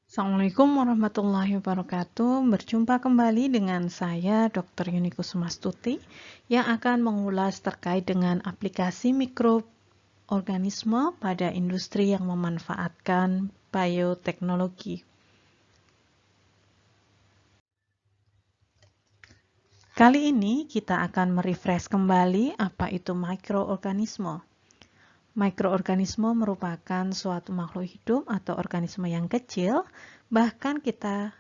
Assalamualaikum warahmatullahi wabarakatuh. Berjumpa kembali dengan saya, Dr. Yuni Kusumastuti, yang akan mengulas terkait dengan aplikasi mikroorganisme pada industri yang memanfaatkan bioteknologi. Kali ini kita akan merefresh kembali apa itu mikroorganisme. Mikroorganisme merupakan suatu makhluk hidup atau organisme yang kecil, bahkan kita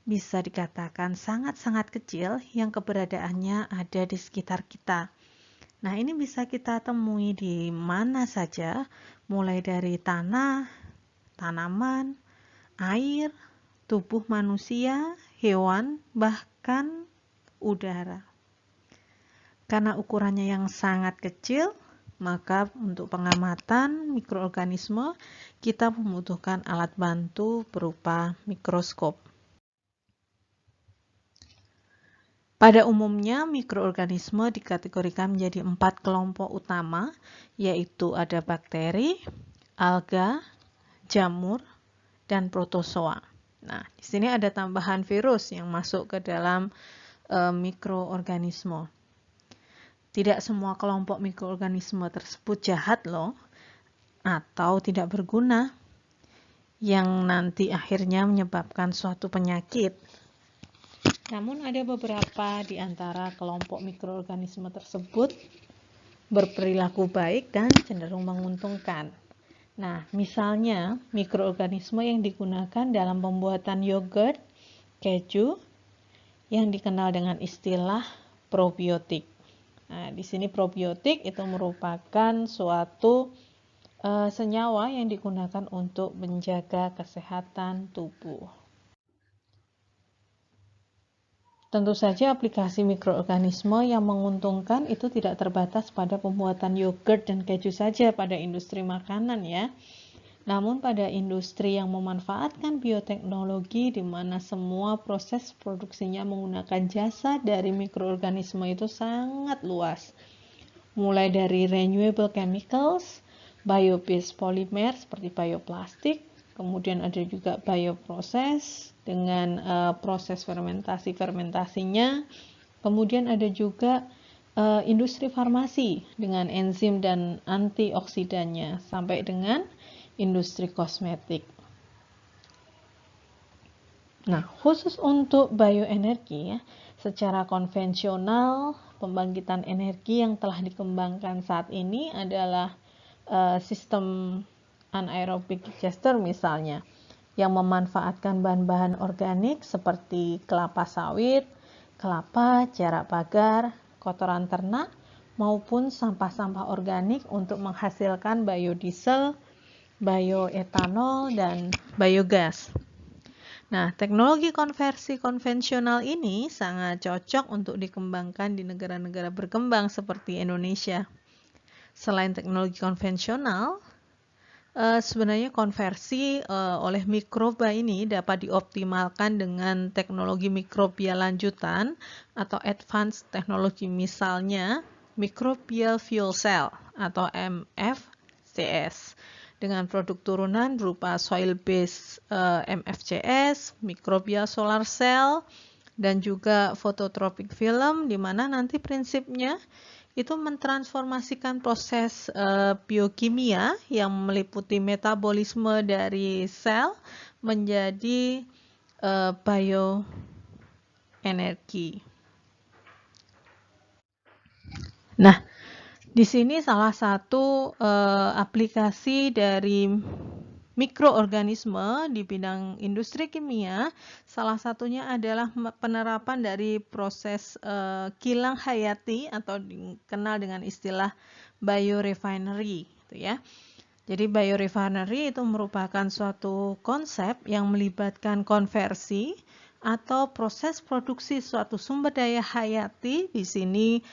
bisa dikatakan sangat-sangat kecil yang keberadaannya ada di sekitar kita. Nah, ini bisa kita temui di mana saja, mulai dari tanah, tanaman, air, tubuh manusia, hewan, bahkan udara. Karena ukurannya yang sangat kecil, maka untuk pengamatan mikroorganisme kita membutuhkan alat bantu berupa mikroskop. Pada umumnya, mikroorganisme dikategorikan menjadi 4 kelompok utama, yaitu ada bakteri, alga, jamur, dan protozoa. Nah, di sini ada tambahan virus yang masuk ke dalam mikroorganisme. Tidak semua kelompok mikroorganisme tersebut jahat loh, atau tidak berguna, yang nanti akhirnya menyebabkan suatu penyakit. Namun ada beberapa di antara kelompok mikroorganisme tersebut berperilaku baik dan cenderung menguntungkan. Nah, misalnya mikroorganisme yang digunakan dalam pembuatan yogurt, keju, yang dikenal dengan istilah probiotik. Nah, di sini probiotik itu merupakan suatu senyawa yang digunakan untuk menjaga kesehatan tubuh. Tentu saja aplikasi mikroorganisme yang menguntungkan itu tidak terbatas pada pembuatan yogurt dan keju saja pada industri makanan ya. Namun pada industri yang memanfaatkan bioteknologi di mana semua proses produksinya menggunakan jasa dari mikroorganisme itu sangat luas. Mulai dari renewable chemicals, bio-based polymer seperti bioplastik, kemudian ada juga bioproses dengan proses fermentasinya. Kemudian ada juga industri farmasi dengan enzim dan antioksidannya, sampai dengan industri kosmetik. Nah, khusus untuk bioenergi ya, secara konvensional pembangkitan energi yang telah dikembangkan saat ini adalah sistem anaerobic digester misalnya, yang memanfaatkan bahan-bahan organik seperti kelapa sawit, kelapa, jarak pagar, kotoran ternak, maupun sampah-sampah organik untuk menghasilkan biodiesel, bioetanol, dan biogas. Nah, teknologi konversi konvensional ini sangat cocok untuk dikembangkan di negara-negara berkembang seperti Indonesia. Selain teknologi konvensional, sebenarnya konversi oleh mikroba ini dapat dioptimalkan dengan teknologi mikrobial lanjutan atau advanced teknologi, misalnya microbial fuel cell atau MFCS, dengan produk turunan berupa soil based MFCS, microbial solar cell, dan juga phototropic film, di mana nanti prinsipnya itu mentransformasikan proses biokimia yang meliputi metabolisme dari sel menjadi bioenergi. Nah, di sini salah satu aplikasi dari mikroorganisme di bidang industri kimia, salah satunya adalah penerapan dari proses kilang hayati atau dikenal dengan istilah biorefinery, gitu ya. Jadi biorefinery itu merupakan suatu konsep yang melibatkan konversi atau proses produksi suatu sumber daya hayati, di sini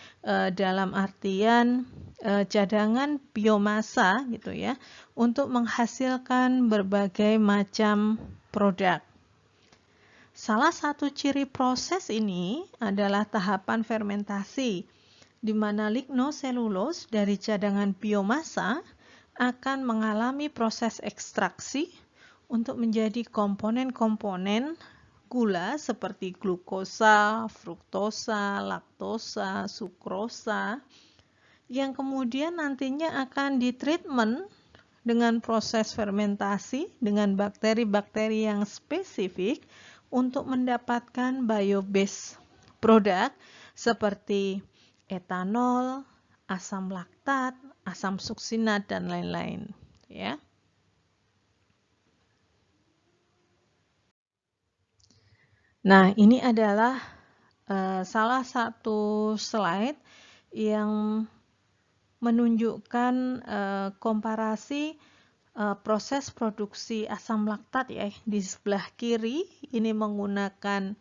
dalam artian cadangan biomasa gitu ya, untuk menghasilkan berbagai macam produk. Salah satu ciri proses ini adalah tahapan fermentasi, di mana lignoselulose dari cadangan biomasa akan mengalami proses ekstraksi untuk menjadi komponen-komponen gula seperti glukosa, fruktosa, laktosa, sukrosa, yang kemudian nantinya akan ditreatment dengan proses fermentasi dengan bakteri-bakteri yang spesifik untuk mendapatkan bio-based produk seperti etanol, asam laktat, asam suksinat, dan lain-lain. Ya. Nah, ini adalah salah satu slide yang menunjukkan komparasi proses produksi asam laktat ya. Di sebelah kiri ini menggunakan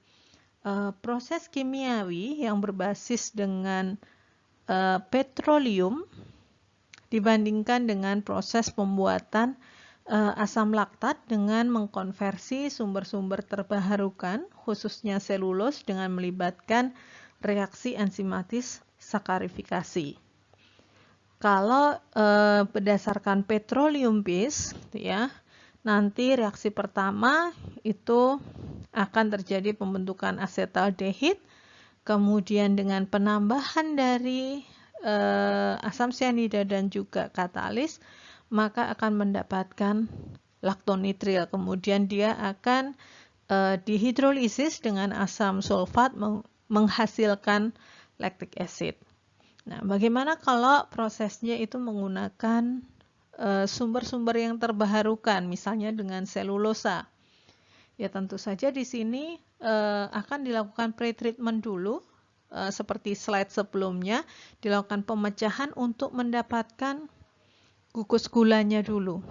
proses kimiawi yang berbasis dengan petroleum dibandingkan dengan proses pembuatan asam laktat dengan mengkonversi sumber-sumber terbarukan, khususnya selulose, dengan melibatkan reaksi enzimatis sakarifikasi. Kalau berdasarkan petroleum base, ya, nanti reaksi pertama itu akan terjadi pembentukan asetaldehid, kemudian dengan penambahan dari asam sianida dan juga katalis, maka akan mendapatkan laktonitril. Kemudian dia akan dihidrolisis dengan asam sulfat menghasilkan lactic acid. Nah, bagaimana kalau prosesnya itu menggunakan sumber-sumber yang terbarukan, misalnya dengan selulosa? Ya, tentu saja di sini akan dilakukan pretreatment dulu, seperti slide sebelumnya, dilakukan pemecahan untuk mendapatkan gugus gulanya dulu.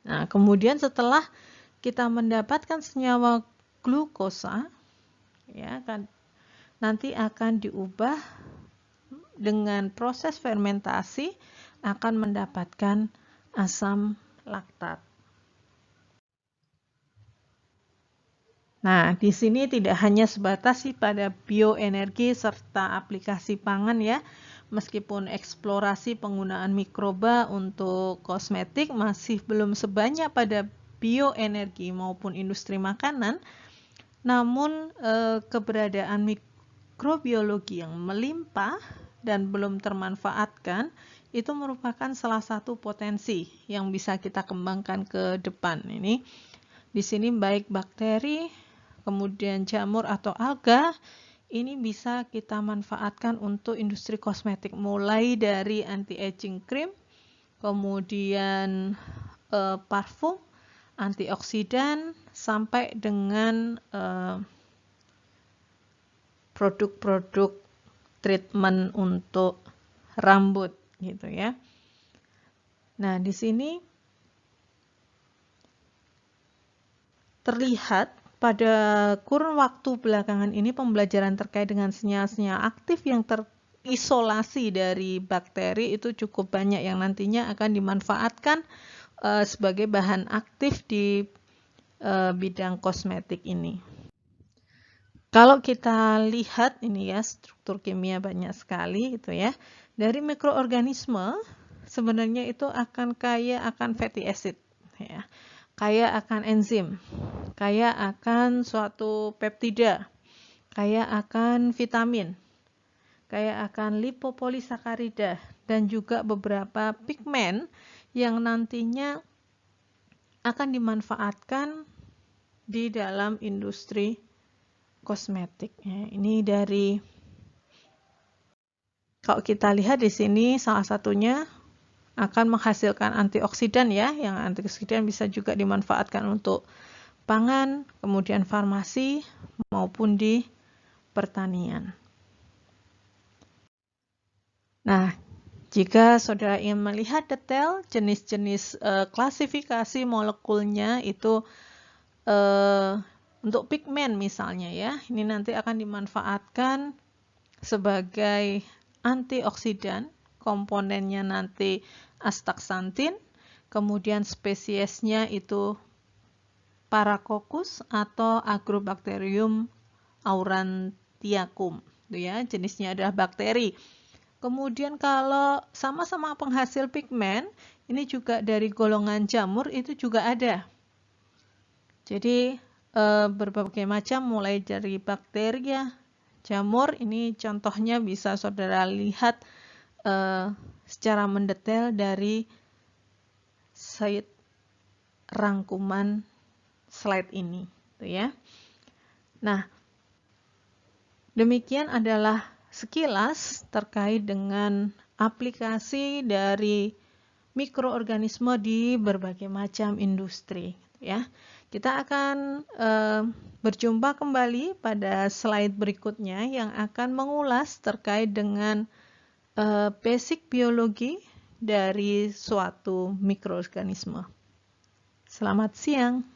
Nah, kemudian setelah kita mendapatkan senyawa glukosa, ya kan, nanti akan diubah dengan proses fermentasi akan mendapatkan asam laktat. Nah, di sini tidak hanya sebatas pada bioenergi serta aplikasi pangan ya. Meskipun eksplorasi penggunaan mikroba untuk kosmetik masih belum sebanyak pada bioenergi maupun industri makanan, namun keberadaan mikrobiologi yang melimpah dan belum termanfaatkan itu merupakan salah satu potensi yang bisa kita kembangkan ke depan. Ini di sini baik bakteri, kemudian jamur atau alga, ini bisa kita manfaatkan untuk industri kosmetik, mulai dari anti-aging cream, kemudian parfum, antioksidan, sampai dengan produk-produk treatment untuk rambut gitu ya. Nah, di sini terlihat pada kurun waktu belakangan ini pembelajaran terkait dengan senyawa-senyawa aktif yang terisolasi dari bakteri itu cukup banyak yang nantinya akan dimanfaatkan sebagai bahan aktif di bidang kosmetik ini. Kalau kita lihat ini ya, struktur kimia banyak sekali gitu ya. Dari mikroorganisme sebenarnya itu akan kaya akan fatty acid ya. Kaya akan enzim, kaya akan suatu peptida, kaya akan vitamin, kaya akan lipopolisakarida, dan juga beberapa pigmen yang nantinya akan dimanfaatkan di dalam industri kosmetik. Ya, ini dari, kalau kita lihat di sini salah satunya akan menghasilkan antioksidan ya, yang antioksidan bisa juga dimanfaatkan untuk pangan, kemudian farmasi maupun di pertanian. Nah, jika saudara ingin melihat detail jenis-jenis klasifikasi molekulnya itu untuk pigmen misalnya ya, ini nanti akan dimanfaatkan sebagai antioksidan, komponennya nanti astaxanthin, kemudian spesiesnya itu Paracoccus atau Agrobacterium aurantiacum, ya, jenisnya adalah bakteri. Kemudian kalau sama-sama penghasil pigmen, ini juga dari golongan jamur itu juga ada. Jadi berbagai macam mulai dari bakteria, jamur, ini contohnya bisa saudara lihat secara mendetail dari rangkuman slide ini, gitu ya. Nah, demikian adalah sekilas terkait dengan aplikasi dari mikroorganisme di berbagai macam industri, ya. Kita akan berjumpa kembali pada slide berikutnya yang akan mengulas terkait dengan basic biologi dari suatu mikroorganisme. Selamat siang.